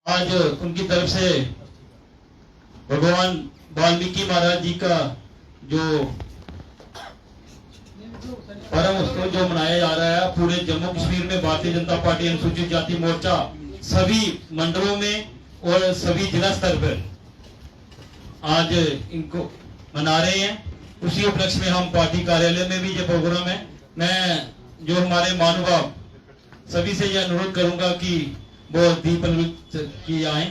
आज उनकी तरफ से भगवान वाल्मीकि महाराज जी का जो परम उत्सव जो मनाया जा रहा है पूरे जम्मू कश्मीर में, भारतीय जनता पार्टी अनुसूचित जाति मोर्चा सभी मंडलों में और सभी जिला स्तर पर आज इनको मना रहे हैं। उसी उपलक्ष्य में हम पार्टी कार्यालय में भी ये प्रोग्राम है। मैं जो हमारे महानुभाव सभी से यह अनुरोध करूंगा कि वो दीप प्रज्वलित किए आए।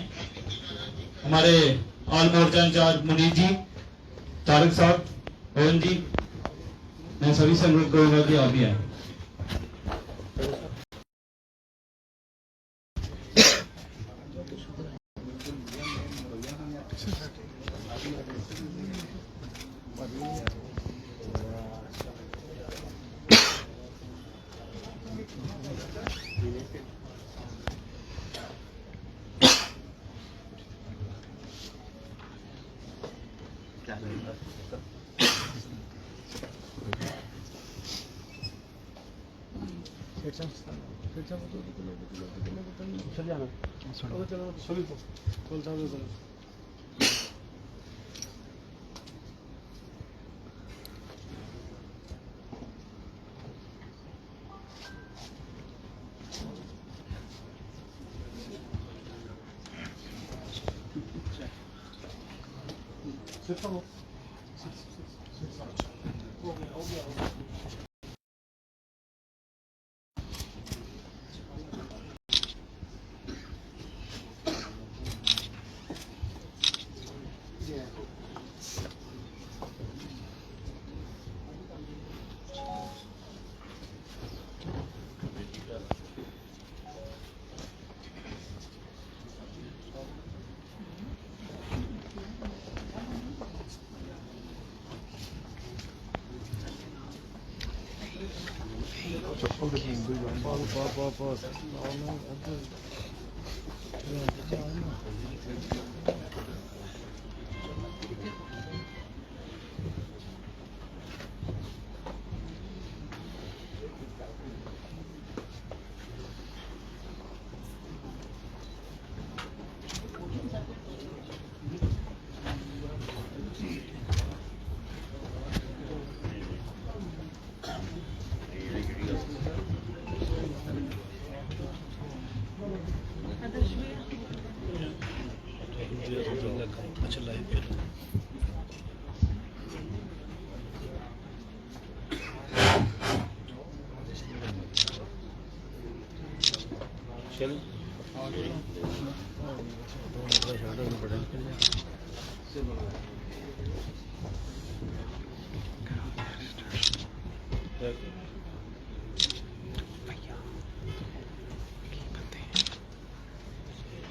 हमारे ऑल मोर्चा इंचार्ज मुनीर जी, तारक साहब, पवन जी, मैं सभी से अनुरोध करूंगा कि आप भी आए।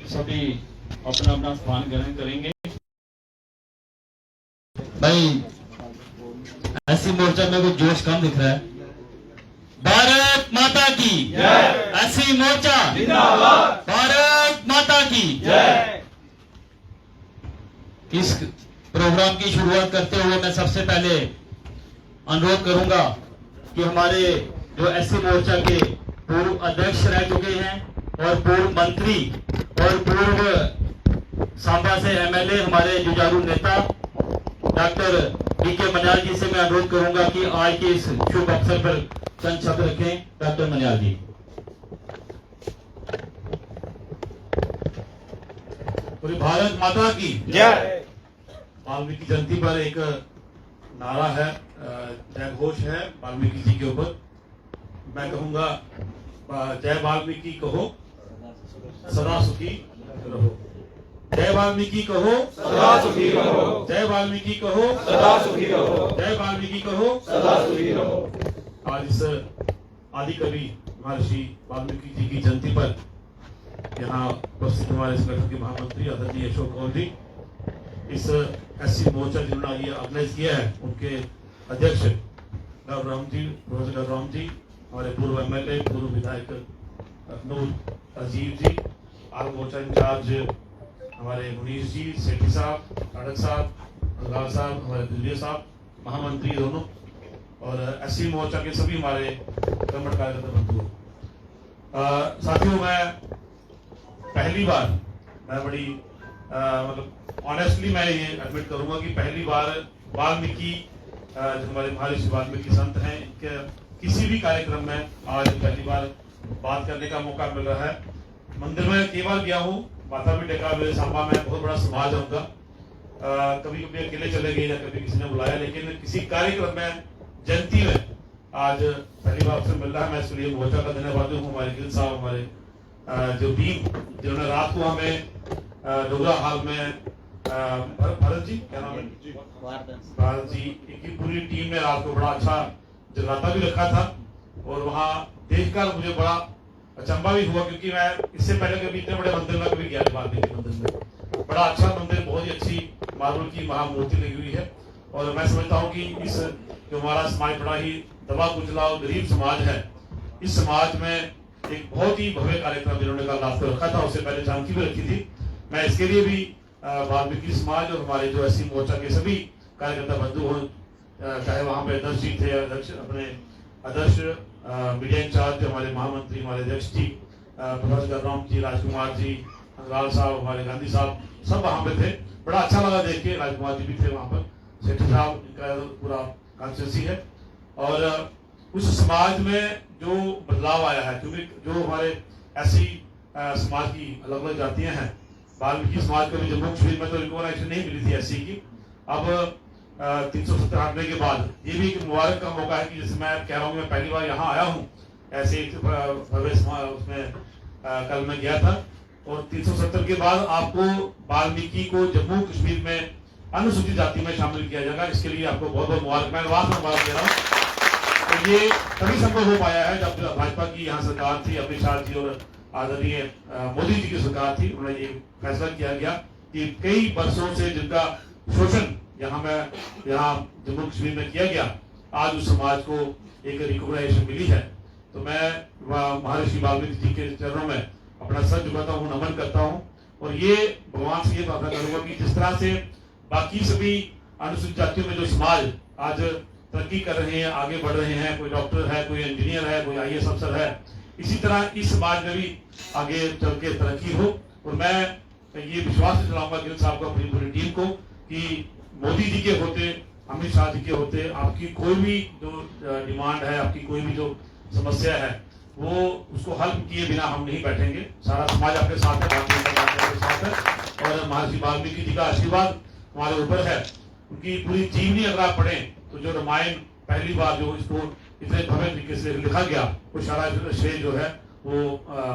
सभी अपना अपना स्थान ग्रहण करेंगे। भाई ऐसी मोर्चा में कुछ जोश कम दिख रहा है। भारत माता की जय। ऐसी मोर्चा जिंदाबाद। भारत माता की जय। इस प्रोग्राम की शुरुआत करते हुए मैं सबसे पहले अनुरोध करूंगा कि हमारे जो एससी मोर्चा के पूर्व अध्यक्ष रह चुके हैं और पूर्व मंत्री और पूर्व सांबा से एमएलए हमारे जुझारू नेता डॉक्टर बीके मनियाल जी से मैं अनुरोध करूंगा कि आज के इस शुभ अवसर पर चंद शब्द रखें। डॉक्टर मनियाल जी। पूरी भारत माता की जय। वाल्मीकि जयंती पर एक नारा है, जय घोष है वाल्मीकि जी के ऊपर। मैं कहूंगा जय वाल्मीकि कहो सदा सुखी रहो। जय वाल्मीकि कहो सदा सुखी रहो। जय वाल्मीकि कहो सदा सुखी रहो। जय वाल्मीकि कहो सदा सुखी रहो। आज इस आदि कवि महर्षि वाल्मीकि जी की जयंती पर यहाँ उपस्थित हमारे संगठन के महामंत्री आदरणीय अशोक गौर जी, इस एससी मोर्चा जिन्होंने ये ऑर्गेनाइज किया है उनके अध्यक्ष राम जी, प्रोफेसर राम जी, हमारे पूर्व एमएलए पूर्व विधायक नूर अजीब जी, आल मोर्चा इंचार्ज हमारे मुनीर जी, सेठी साहब, तारक साहब, लाल साहब, हमारे दिल्ली साहब, महामंत्री दोनों, और एससी मोर्चा के सभी हमारे कर्मठ कार्यकर्ता बंधु। साथियों, मैं पहली बार मैं बड़ी मतलब ऑनेस्टली मैं ये एडमिट करूंगा कि पहली बार वाल्मीकि जो हमारे महर्षि वाल्मीकि संत हैं, इनके किसी भी कार्यक्रम में आज पहली बार बात करने का मौका मिल रहा है। मंदिर में कई बार गया हूँ, माथा भी टेका, मेरे सांबा में बहुत बड़ा समाज है उनका, कभी कभी अकेले चले गए या कभी किसी ने बुलाया, लेकिन किसी कार्यक्रम में जयंती में आज पहली बार से मिल रहा है। मैं इसके लिए मोर्चा का धन्यवादी हूँ। हमारे गिल साहब, हमारे जो टीम, जिन्होंने रात को हमें डोगरा हाल में भरत जी, क्या नाम है, भारत जी की पूरी टीम ने रात को बड़ा अच्छा जगराता भी रखा था, और वहाँ देखकर मुझे बड़ा अचंभा भी हुआ, क्योंकि मैं इससे पहले कभी इतने बड़े मंदिर में कभी गया नहीं। वाल्मीकि मंदिर में बड़ा अच्छा मंदिर, बहुत ही अच्छी मार्बल की महामूर्ति लगी हुई है, और मैं समझता हूँ कि इस जो हमारा समाज बड़ा ही दबा कुचला और गरीब समाज है, इस समाज में एक बहुत ही भव्य कार्यक्रम जिन्होंने कल रात को रखा था, उससे पहले झांकी भी रखी थी। मैं इसके लिए भी वाल्मीकि समाज और हमारे जो एससी मोर्चा के सभी कार्यकर्ता बंधु हो, चाहे वहाँ पे अध्यक्ष जी थे, अध्यक्ष अपने अध्यक्ष मीडिया इंचार्ज, हमारे महामंत्री, हमारे अध्यक्ष जी प्रोफेसर गरराम जी, राजकुमार जी, अंगराल साहब, हमारे गांधी साहब, सब वहाँ पे थे। बड़ा अच्छा लगा देख के। राजकुमार जी भी थे वहाँ पर, सेठी साहब, इनका पूरा कॉन्स्टिट्यूंसी है। और उस समाज में जो बदलाव आया है, क्योंकि जो हमारे ऐसी समाज की अलग अलग जातियां हैं, वाल्मीकि समाज को भी जम्मू कश्मीर में तो रिकॉग्नाइजेशन नहीं मिली थी ऐसी की, अब 370 हटने के बाद ये भी एक मुबारक का मौका है कि जैसे मैं कह रहा हूँ, मैं पहली बार यहाँ आया हूँ ऐसे उसमें कल मैं गया था, और 370 के बाद आपको वाल्मीकि को जम्मू कश्मीर में अनुसूचित जाति में शामिल किया जाएगा। इसके लिए आपको बहुत बहुत मुबारक, मैं वाद में मुबारक दे रहा हूँ। तो ये तभी संभव हो पाया है जब भाजपा की यहाँ सरकार थी, अमित शाह जी और आदरणीय मोदी जी की सरकार थी। उन्होंने ये फैसला किया गया कि कई वर्षों से जिनका शोषण यहाँ जम्मू कश्मीर में किया गया, आज उस समाज को एक रिकॉग्नाइजेशन मिली है। तो मैं महर्षि वाल्मीकि जी के चरणों में अपना सर झुकाता हूँ, नमन करता हूँ, और ये भगवान से ये प्रार्थना करूंगा कि जिस तरह से बाकी सभी अनुसूचित जातियों में जो समाज आज तरक्की कर रहे हैं, आगे बढ़ रहे हैं, कोई डॉक्टर है, कोई इंजीनियर है, कोई आईएएस अफसर है, इसी तरह इस समाज में भी आगे चल के तरक्की हो। और मैं ये विश्वास से चलाऊंगा गिल साहब को, अपनी पूरी टीम को, कि मोदी जी के होते, अमित शाह जी के होते, आपकी कोई भी जो डिमांड है, आपकी कोई भी जो समस्या है, वो उसको हल किए बिना हम नहीं बैठेंगे। सारा समाज आपके साथ है, आपके साथ है, और महर्षि वाल्मीकि जी का आशीर्वाद हमारे ऊपर है। उनकी पूरी जीवनी अगर आप पढ़ें तो जो रामायण पहली बार जो इसको इतने भव्य तरीके से लिखा गया, वो सारा श्रेय जो है वो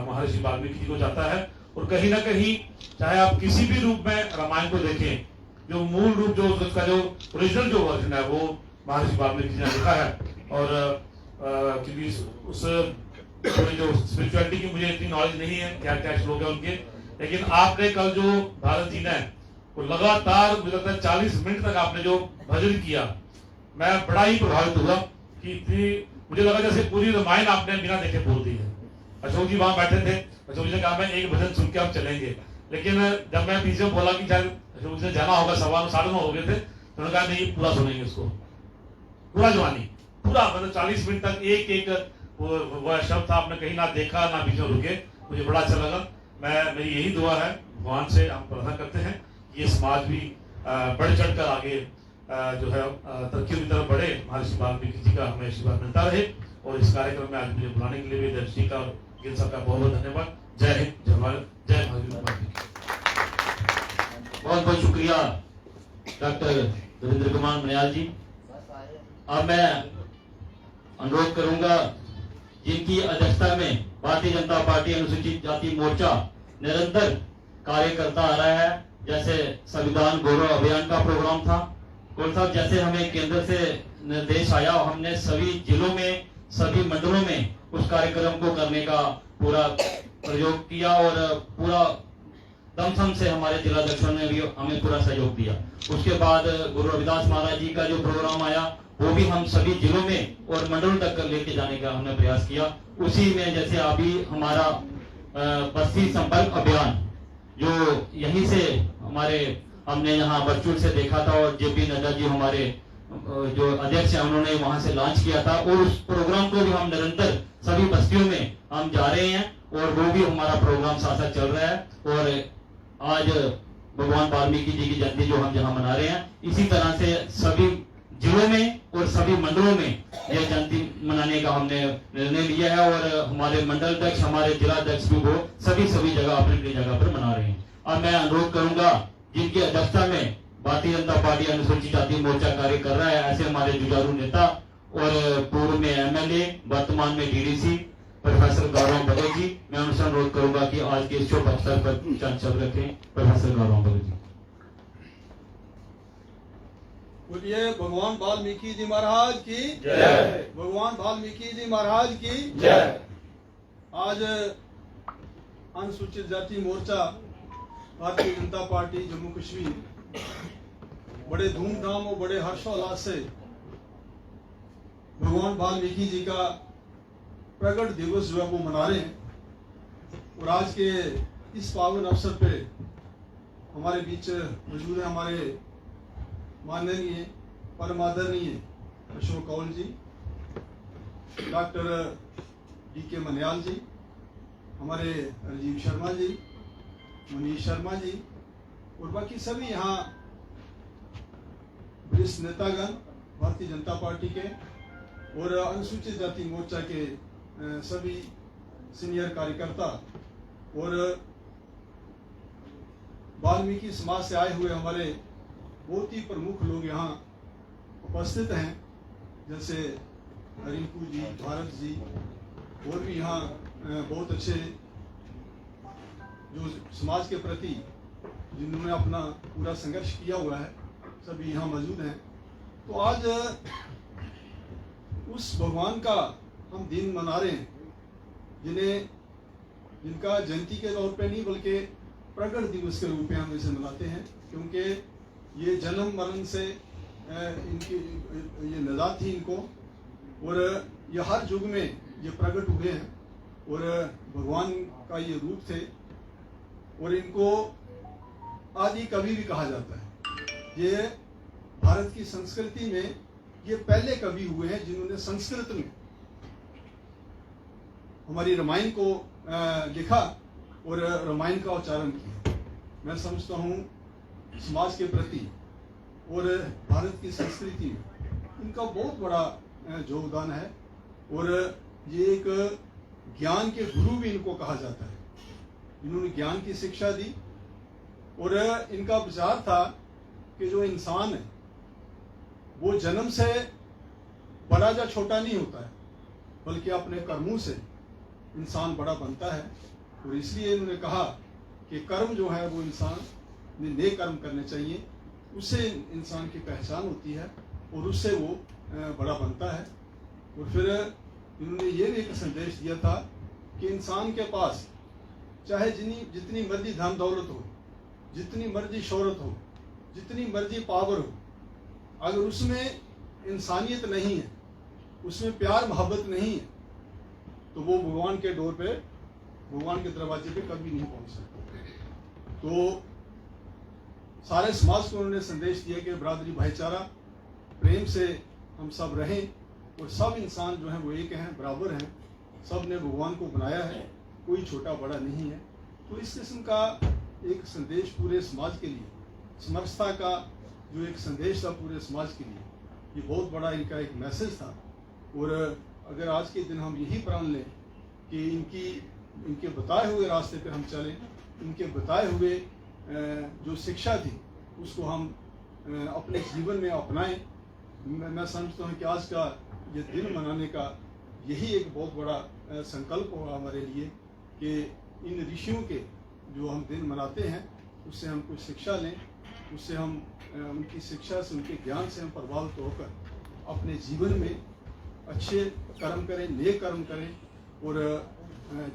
महर्षि वाल्मीकि जी को जाता है। और कहीं ना कहीं चाहे आप किसी भी रूप में रामायण को देखें, जो मूल रूप जो उसका जो ओरिजिनल जो वर्जन है वो महर्षि वाल्मीकि जी ने लिखा है। और क्योंकि उस थोड़ी जो स्पिरिचुअलिटी की मुझे इतनी नॉलेज नहीं है, क्या क्या श्लोक है उनके, लेकिन आपने कल जो भारत जी ने वो लगातार मुझे लगता है 40 मिनट तक आपने जो भजन किया, मैं बड़ा ही प्रभावित हुआ कि इतनी मुझे लगा जैसे पूरी रामायण आपने बिना देखे बोल दी है। अशोक जी वहां बैठे थे, अशोक जी ने कहा मैं एक भजन सुन के हम चलेंगे, लेकिन जब मैं बीच में बोला कि शायद अशोक जी से जाना होगा, 9:15 हो गए थे, तो उन्होंने कहा नहीं पूरा सुनेंगे उसको, पूरा जवानी पूरा, मतलब 40 मिनट तक एक एक वो शब्द था, आपने कहीं ना देखा ना बीच में रुके, मुझे बड़ा अच्छा लगा। मेरी यही दुआ है, भगवान से हम प्रार्थना करते हैं ये समाज भी बढ़ चढ़ कर आगे जो है तरक्की की तरफ बढ़े। महर्षि वाल्मीकि जी का हमें आशीर्वाद मिलता रहे। और इस कार्यक्रम में आज मुझे बुलाने के लिए भी अध्यक्ष जी का और गिल साहब का बहुत बहुत धन्यवाद। जय हिंद, जय भारत, जय वाल्मीकि। बहुत बहुत शुक्रिया डॉक्टर रविंद्र कुमार मनियाल जी। अब मैं अनुरोध करूंगा जिनकी अध्यक्षता में भारतीय जनता पार्टी अनुसूचित जाति मोर्चा निरंतर कार्य करता आ रहा है, जैसे संविधान गौरव अभियान का प्रोग्राम था, कौन साहब जैसे हमें केंद्र से निर्देश आया, हमने सभी जिलों में सभी मंडलों में उस कार्यक्रम को करने का पूरा प्रयोग किया और पूरा दमसम से हमारे जिलाध्यक्षों ने भी हमें पूरा सहयोग दिया। उसके बाद गुरु रविदास महाराज जी का जो प्रोग्राम आया वो भी हम सभी जिलों में और मंडलों तक लेके जाने का हमने प्रयास किया। उसी में जैसे अभी हमारा बस्ती संपर्क अभियान जो यहीं से हमने यहाँ वर्चुअल से देखा था और जेपी नड्डा जी हमारे जो अध्यक्ष हैं उन्होंने वहां से लॉन्च किया था, और उस प्रोग्राम को भी हम निरंतर सभी बस्तियों में हम जा रहे हैं और वो भी हमारा प्रोग्राम साथ साथ चल रहा है। और आज भगवान वाल्मीकि जी की जयंती जो हम यहाँ मना रहे हैं, इसी तरह से सभी जिलों में और सभी मंडलों में यह जयंती मनाने का हमने निर्णय लिया है और हमारे मंडल अध्यक्ष, हमारे जिला अध्यक्ष भी वो सभी जगह अपनी जगह पर मना रहे हैं। अब मैं अनुरोध करूंगा जिनकी अध्यक्षता में भारतीय जनता पार्टी अनुसूचित जाति मोर्चा कार्य कर रहा है, ऐसे हमारे जुझारू नेता और पूर्व में एमएलए, वर्तमान में डीडीसी प्रोफेसर गौरव भगत जी, मैं उनसे अनुरोध करूंगा कि आज के इस शुभ अवसर पर चंद शब्द रखें। प्रोफेसर गौरव भगत जी। बोलिए भगवान वाल्मीकि जी महाराज की जय। भगवान वाल्मीकि जी महाराज की जय। आज अनुसूचित जाति मोर्चा भारतीय जनता पार्टी जम्मू कश्मीर बड़े धूमधाम और बड़े हर्षोल्लास से भगवान वाल्मीकि जी का प्रकट दिवस जो है वो मना रहे हैं। और आज के इस पावन अवसर पे हमारे बीच मौजूद है हमारे माननीय परम आदरणीय अशोक कौल जी, डॉक्टर डीके मन्याल जी, हमारे राजीव शर्मा जी, मनीष शर्मा जी और बाकी सभी यहाँ वरिष्ठ नेतागण भारतीय जनता पार्टी के और अनुसूचित जाति मोर्चा के सभी सीनियर कार्यकर्ता और वाल्मीकि समाज से आए हुए हमारे बहुत ही प्रमुख लोग यहाँ उपस्थित हैं, जैसे रिंकू जी, भारत जी और भी यहाँ बहुत अच्छे जो समाज के प्रति जिन्होंने अपना पूरा संघर्ष किया हुआ है, सभी यहाँ मौजूद हैं। तो आज उस भगवान का हम दिन मना रहे हैं जिनका जयंती के तौर पे नहीं बल्कि प्रकट दिवस के रूप में हम इसे मनाते हैं, क्योंकि ये जन्म मरण से इनकी ये निजात थी इनको और ये हर युग में ये प्रकट हुए हैं और भगवान का ये रूप थे और इनको आदि कवि भी कहा जाता है। ये भारत की संस्कृति में ये पहले कवि हुए हैं जिन्होंने संस्कृत में हमारी रामायण को लिखा और रामायण का उच्चारण किया। मैं समझता हूँ समाज के प्रति और भारत की संस्कृति में इनका बहुत बड़ा योगदान है और ये एक ज्ञान के गुरु भी इनको कहा जाता है। इन्होंने ज्ञान की शिक्षा दी और इनका विचार था कि जो इंसान है वो जन्म से बड़ा या छोटा नहीं होता है, बल्कि अपने कर्मों से इंसान बड़ा बनता है। और इसलिए इन्होंने कहा कि कर्म जो है वो इंसान ने नेक कर्म करने चाहिए, उससे इंसान की पहचान होती है और उससे वो बड़ा बनता है। और फिर इन्होंने ये भी एक संदेश दिया था कि इंसान के पास चाहे जितनी मर्जी धन दौलत हो, जितनी मर्जी शोहरत हो, जितनी मर्जी पावर हो, अगर उसमें इंसानियत नहीं है, उसमें प्यार मोहब्बत नहीं है, तो वो भगवान के डोर पे, भगवान के दरवाजे पे कभी नहीं पहुंच सकता। तो सारे समाज को उन्होंने संदेश दिया कि बरादरी, भाईचारा, प्रेम से हम सब रहें और सब इंसान जो हैं वो एक हैं, बराबर हैं, सब ने भगवान को बनाया है, कोई छोटा बड़ा नहीं है। तो इस किस्म का एक संदेश पूरे समाज के लिए, समरसता का जो एक संदेश था पूरे समाज के लिए, ये बहुत बड़ा इनका एक मैसेज था। और अगर आज के दिन हम यही प्रण लें कि इनके बताए हुए रास्ते पर हम चलें, इनके बताए हुए जो शिक्षा थी उसको हम अपने जीवन में अपनाएं, मैं समझता हूँ कि आज का ये दिन मनाने का यही एक बहुत बड़ा संकल्प होगा हमारे लिए कि इन ऋषियों के जो हम दिन मनाते हैं उससे हम कुछ शिक्षा लें, उससे हम उनकी शिक्षा से, उनके ज्ञान से हम प्रभावित होकर अपने जीवन में अच्छे कर्म करें, नेक कर्म करें। और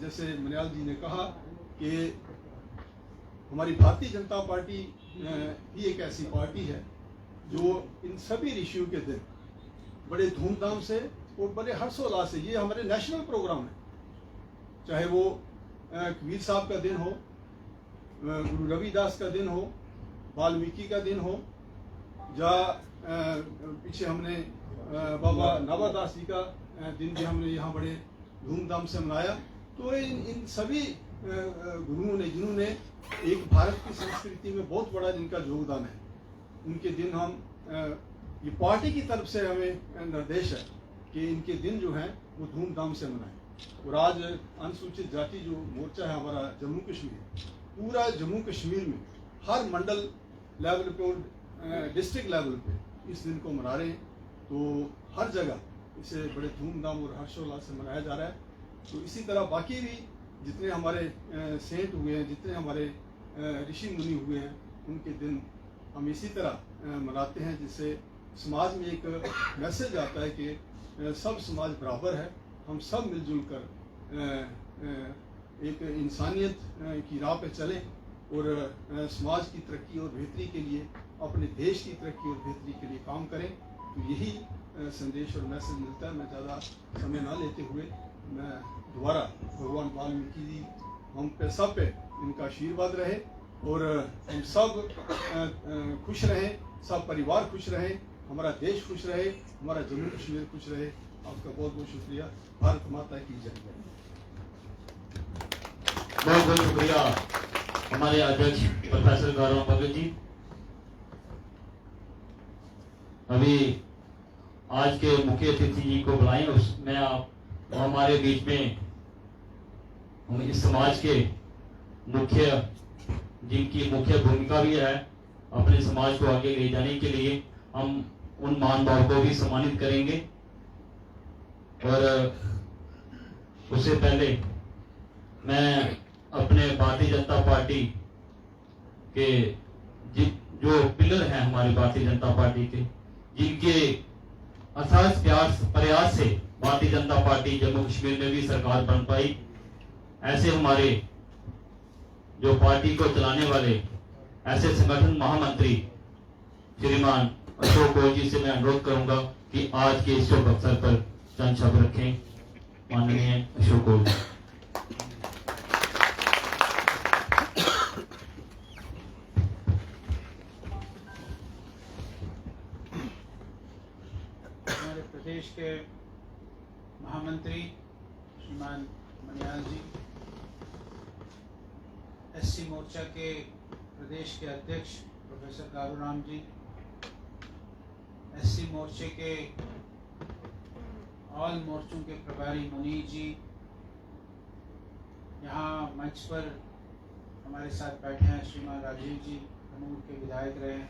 जैसे मन्याल जी ने कहा कि हमारी भारतीय जनता पार्टी ही एक ऐसी पार्टी है जो इन सभी ऋषियों के दिन बड़े धूमधाम से और बड़े हर्षोल्लास से, ये हमारे नेशनल प्रोग्राम है, चाहे वो कबीर साहब का दिन हो, गुरु रविदास का दिन हो, वाल्मीकि का दिन हो, या पीछे हमने बाबा नावादास जी का दिन भी हमने यहाँ बड़े धूमधाम से मनाया। तो इन सभी गुरुओं ने जिन्होंने एक भारत की संस्कृति में बहुत बड़ा जिनका योगदान है, उनके दिन हम ये पार्टी की तरफ से हमें निर्देश है कि इनके दिन जो हैं वो धूमधाम से मनाएं। और आज अनुसूचित जाति जो मोर्चा है हमारा जम्मू कश्मीर, पूरा जम्मू कश्मीर में हर मंडल लेवल पे और डिस्ट्रिक्ट लेवल पे इस दिन को मना रहे हैं। तो हर जगह इसे बड़े धूमधाम और हर्षोल्लास से मनाया जा रहा है। तो इसी तरह बाकी भी जितने हमारे सेंट हुए हैं, जितने हमारे ऋषि मुनि हुए हैं, उनके दिन हम इसी तरह मनाते हैं, जिससे समाज में एक मैसेज आता है कि सब समाज बराबर है, हम सब मिलजुल कर एक इंसानियत की राह पे चलें और समाज की तरक्की और बेहतरी के लिए, अपने देश की तरक्की और बेहतरी के लिए काम करें। तो यही संदेश और मैसेज मिलता है। मैं ज़्यादा समय ना लेते हुए मैं दोबारा भगवान वाल्मीकि जी हम पे सब पे इनका आशीर्वाद रहे और हम सब खुश रहें, सब परिवार खुश रहें, हमारा देश खुश रहे, हमारा जम्मू कश्मीर खुश रहे। आपका बहुत बहुत शुक्रिया। भारत माता की जय। बहुत बहुत शुक्रिया हमारे अध्यक्ष प्रोफेसर गौरव भगत जी। अभी आज के मुख्य अतिथि जी को बुलाएं, उसमें आप हमारे बीच में हम इस समाज के मुख्य, जिनकी मुख्य भूमिका भी है अपने समाज को आगे ले जाने के लिए, हम उन महानुभाव को भी सम्मानित करेंगे। और उससे पहले मैं अपने भारतीय जनता पार्टी के जो पिलर हैं हमारी भारतीय जनता पार्टी के, जिनके अथाह प्रयास से भारतीय जनता पार्टी जम्मू कश्मीर में भी सरकार बन पाई, ऐसे हमारे जो पार्टी को चलाने वाले ऐसे संगठन महामंत्री श्रीमान अशोक ओझ जी से मैं अनुरोध करूंगा कि आज के इस शुभ अवसर पर चंद शब्द रखें। माननीय अशोक ओझ। हमारे प्रदेश के महामंत्री श्रीमान मनियाल जी, एससी मोर्चा के प्रदेश के अध्यक्ष प्रोफेसर कारूराम जी, एससी मोर्चे के ऑल मोर्चों के प्रभारी मुनीर जी, यहाँ मंच पर हमारे साथ बैठे हैं श्रीमान राजीव जी, अनूर के विधायक रहे हैं।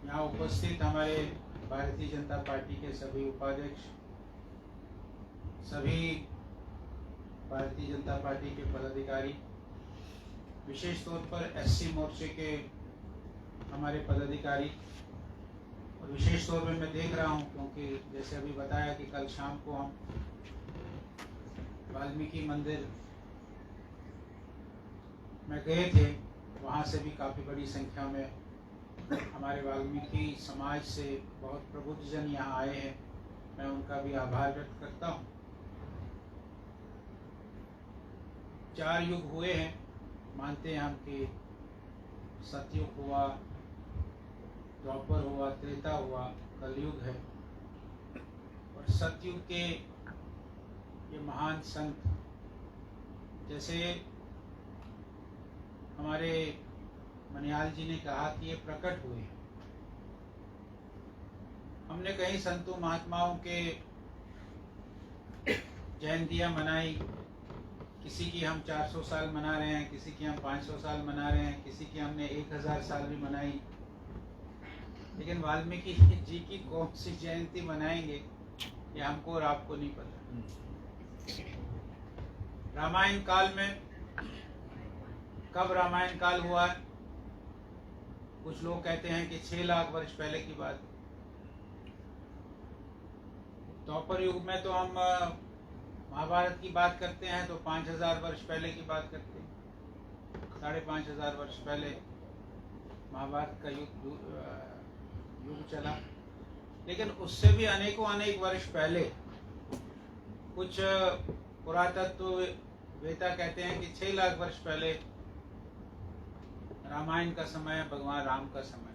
यहाँ उपस्थित हमारे भारतीय जनता पार्टी के सभी उपाध्यक्ष, सभी भारतीय जनता पार्टी के पदाधिकारी, विशेष तौर पर एससी मोर्चे के हमारे पदाधिकारी, और विशेष तौर पर मैं देख रहा हूं क्योंकि जैसे अभी बताया कि कल शाम को हम वाल्मीकि मंदिर में गए थे, वहां से भी काफ़ी बड़ी संख्या में हमारे वाल्मीकि समाज से बहुत प्रबुद्ध जन यहाँ आए हैं। मैं उनका भी आभार व्यक्त करता हूँ। 4 युग हुए हैं, मानते हैं हम कि सतयुग हुआ, द्वापर हुआ, त्रेता हुआ, कलयुग है। और सतयुग के ये महान संत, जैसे हमारे मनियाल जी ने कहा कि ये प्रकट हुए। हमने कई संतों महात्माओं के जयंतियां मनाई, किसी की हम 400 साल मना रहे हैं, किसी की हम 500 साल मना रहे हैं, किसी की हमने 1000 साल भी मनाई। लेकिन वाल्मीकि जी की कौन सी जयंती मनाएंगे ये हमको और आपको नहीं पता। रामायण काल में कब रामायण काल हुआ है? कुछ लोग कहते हैं कि 6 लाख वर्ष पहले की बात। द्वापर युग में तो हम महाभारत की बात करते हैं तो 5000 वर्ष पहले की बात करते हैं। 5500 वर्ष पहले महाभारत का युग चला। लेकिन उससे भी अनेक वर्ष पहले कुछ पुरातत्व वेता कहते हैं कि 6 लाख वर्ष पहले रामायण का समय, भगवान राम का समय।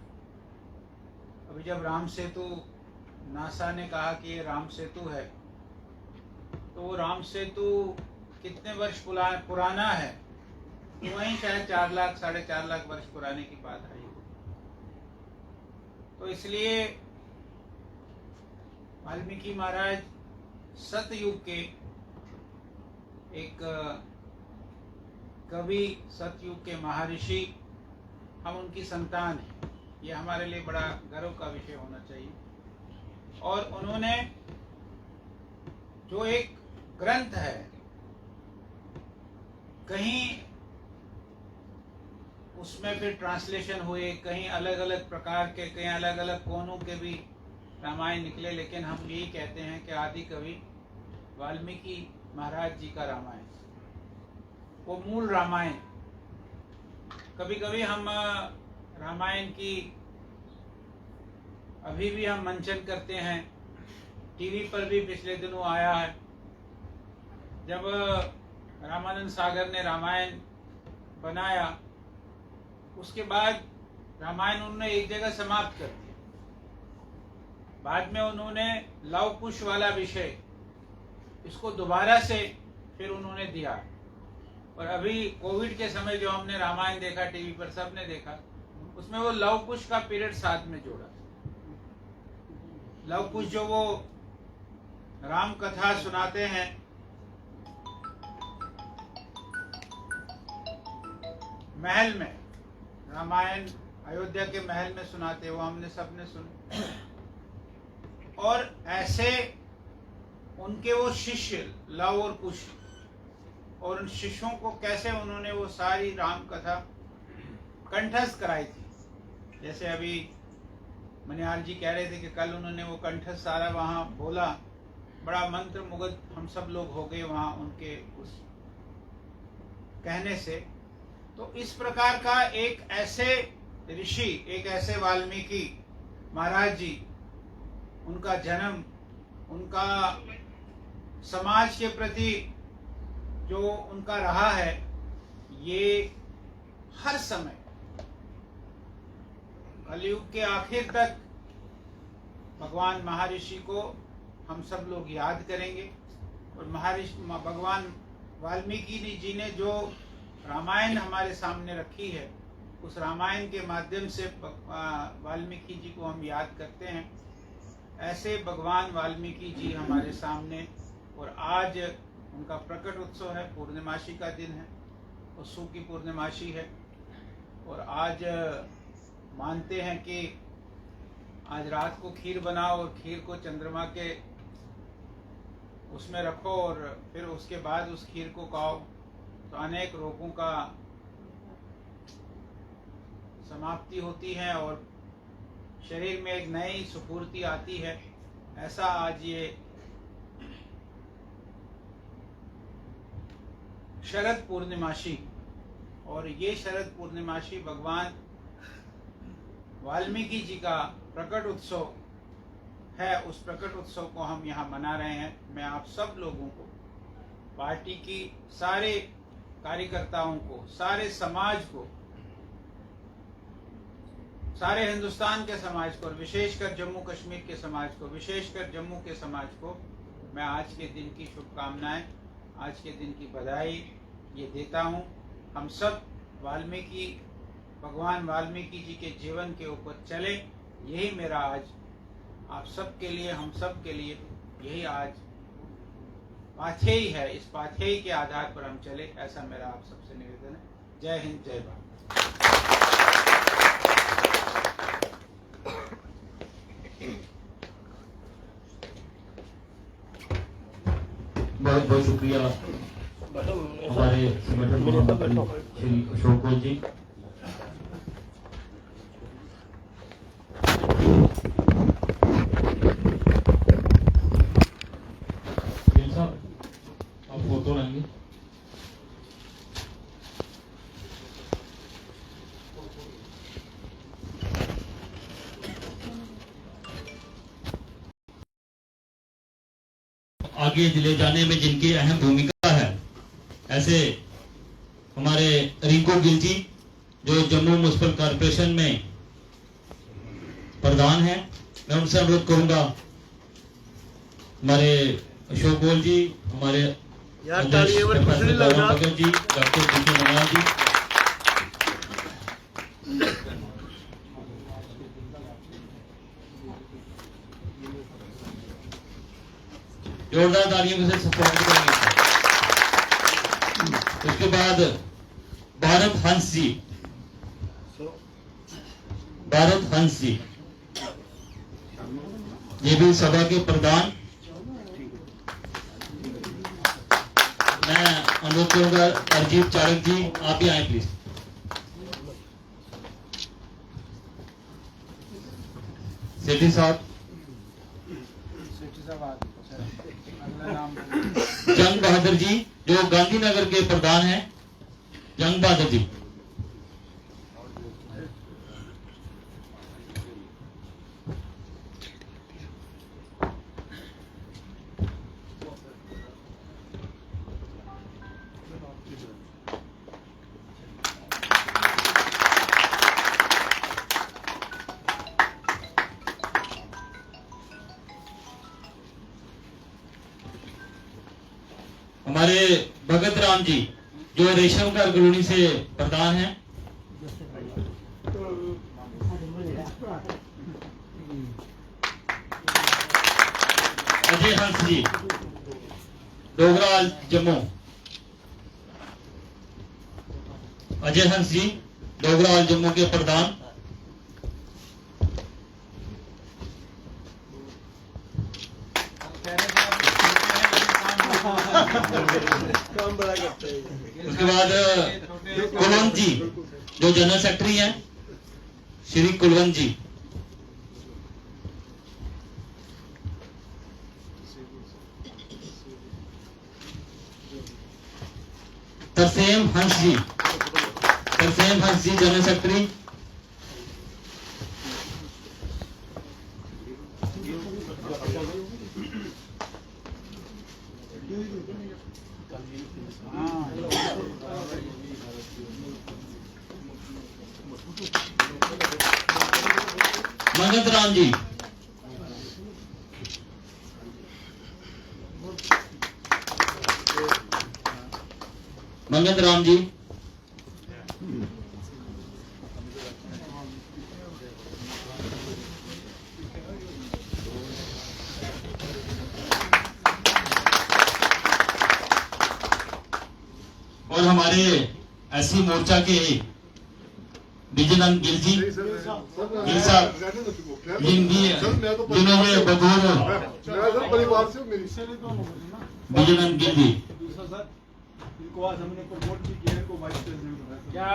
अभी जब राम सेतु, नासा ने कहा कि ये राम सेतु है, तो वो राम सेतु कितने वर्ष पुराना है, तो वहीं शायद 4 लाख 4.5 लाख वर्ष पुराने की बात आई। तो इसलिए वाल्मीकि महाराज सतयुग के एक कवि, सतयुग के महर्षि, हम उनकी संतान हैं। ये हमारे लिए बड़ा गर्व का विषय होना चाहिए। और उन्होंने जो एक ग्रंथ है, कहीं उसमें फिर ट्रांसलेशन हुए, कहीं अलग अलग प्रकार के, कहीं अलग अलग कोनों के भी रामायण निकले, लेकिन हम यही कहते हैं कि आदि कवि वाल्मीकि महाराज जी का रामायण, वो मूल रामायण। कभी कभी हम रामायण की अभी भी हम मंचन करते हैं, टीवी पर भी पिछले दिनों आया है। जब रामानंद सागर ने रामायण बनाया, उसके बाद रामायण उन्होंने एक जगह समाप्त कर दिया। बाद में उन्होंने लव कुश वाला विषय इसको दोबारा से फिर उन्होंने दिया। और अभी कोविड के समय जो हमने रामायण देखा टीवी पर, सबने देखा, उसमें वो लव कुश का पीरियड साथ में जोड़ा। लव कुश जो वो राम कथा सुनाते हैं, महल में, रामायण अयोध्या के महल में सुनाते, वो हमने सबने सुने। और ऐसे उनके वो शिष्य लव और कुश, और उन शिष्यों को कैसे उन्होंने वो सारी राम कथा कंठस्थ कराई थी। जैसे अभी मनिहाल जी कह रहे थे कि कल उन्होंने वो कंठस्थ सारा वहाँ बोला, बड़ा मंत्र मुग्ध हम सब लोग हो गए वहाँ उनके उस कहने से। तो इस प्रकार का एक ऐसे ऋषि, एक ऐसे वाल्मीकि महाराज जी, उनका जन्म, उनका समाज के प्रति जो उनका रहा है, ये हर समय कलयुग के आखिर तक भगवान महर्षि को हम सब लोग याद करेंगे। और महर्षि भगवान वाल्मीकि जी ने जो रामायण हमारे सामने रखी है, उस रामायण के माध्यम से वाल्मीकि जी को हम याद करते हैं। ऐसे भगवान वाल्मीकि जी हमारे सामने, और आज उनका प्रकट उत्सव है, पूर्णिमासी का दिन है, उत्सव की पूर्णिमासी है। और आज मानते हैं कि आज रात को खीर बनाओ और खीर को चंद्रमा के उसमें रखो और फिर उसके बाद उस खीर को खाओ, तो अनेक रोगों का समाप्ति होती है और शरीर में एक नई स्फूर्ति आती है। ऐसा आज ये शरद पूर्णिमासी, और ये शरद पूर्णिमासी भगवान वाल्मीकि जी का प्रकट उत्सव है। उस प्रकट उत्सव को हम यहाँ मना रहे हैं। मैं आप सब लोगों को, पार्टी की सारे कार्यकर्ताओं को, सारे समाज को, सारे हिंदुस्तान के समाज को, और विशेषकर जम्मू कश्मीर के समाज को, विशेषकर जम्मू के समाज को मैं आज के दिन की शुभकामनाएं, आज के दिन की बधाई ये देता हूँ। हम सब वाल्मीकि, भगवान वाल्मीकि जी के जीवन के ऊपर चले, यही मेरा आज आप सब के लिए, हम सब के लिए यही आज पाथेय है। इस पाथेय के आधार पर हम चले, ऐसा मेरा आप सबसे निवेदन है। जय हिंद, जय भारत। बहुत बहुत शुक्रिया हमारे संगठन महामंत्री श्री अशोक गोयल जी। आप फोटो लेंगे। आगे ले जाने में जिनकी अहम भूमिका है, ऐसे हमारे रिंकू गिल जी जो जम्मू म्युनिसिपल कॉर्पोरेशन में प्रधान हैं, मैं उनसे अनुरोध करूंगा, हमारे अशोक गोयल जी, हमारे यार ताली एक बार कुछ नहीं लगता। भगत जी, डॉक्टर बीके मनियाल जी, जोरदार तालियों से सपोर्ट करेंगे। उसके बाद भारत हंस जी, भारत हंस जी, ये भी सभा के प्रधान। मैं अनुरोध करूंगा अरजीत चारक जी, आप भी आए प्लीज। सेठी साहब, अगला नाम जंग बहादुर जी, जो गांधीनगर के प्रधान हैं, जंग बहादुर जी। हमारे भगत राम जी, जो रेशम घर कॉलोनी से प्रधान हैं। अजय हंस जी, डोगराल जम्मू। अजय हंस जी, डोगराल जम्मू के प्रधान। काम बड़ा करते हैं। उसके बाद कुलवंत जी, जो जनरल सेक्रेटरी हैं, श्री कुलवंत जी। तरसेम हंस जी, तरसेम हंस जी, जनरल सेक्रेटरी। मंगत राम जी, मंगत राम जी। और हमारे एससी मोर्चा के विजयनंद गिल जी, गिल साहब, जिन्होंने बतौर परिवार से मेरी विजयनंद गिल जी। दूसरा सर, इनको आज हमने प्रमोट भी किया, इनको वाइस प्रेसिडेंट बनाया। क्या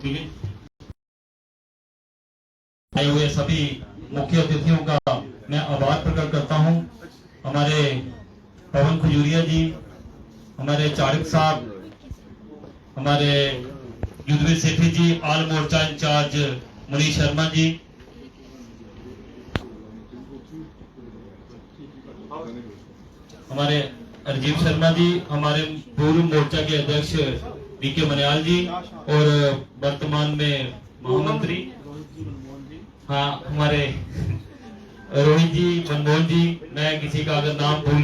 ठीक है, आए हुए सभी मुख्य अतिथियों का मैं आभार प्रकट करता हूं। हमारे पवन खजूरिया जी, हमारे चारक साहब, हमारे युद्धवीर सेठी जी, आल मोर्चा इंचार्ज मनीष शर्मा जी, हमारे अरजीत शर्मा जी, हमारे पूर्व मोर्चा के अध्यक्ष बीके मनियाल जी, और वर्तमान में महामंत्री, हाँ हमारे रोहित जी, मनमोहन जी, मैं किसी का अगर नाम भूल,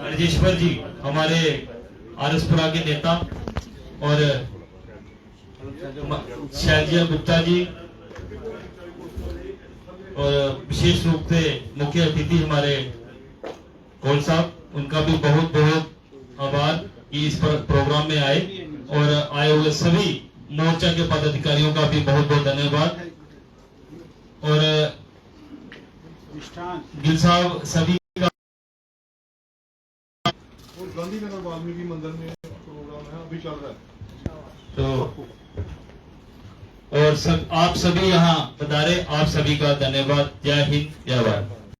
राजेश्वर जी, हमारे आरएसपुरा के नेता, और शैलजिया गुप्ता जी, और विशेष रूप से मुख्य अतिथि हमारे कौल साहब, उनका भी बहुत बहुत आभार कि इस पर प्रोग्राम में आए, और आए हुए सभी मोर्चा के पदाधिकारियों का भी बहुत बहुत धन्यवाद। और गिल साहब सभी का, और गांधीनगर वाल्मीकि मंदिर में प्रोग्राम है, अभी चल रहा है। तो और सब आप सभी यहाँ पधारे, आप सभी का धन्यवाद। जय हिंद, जय भारत।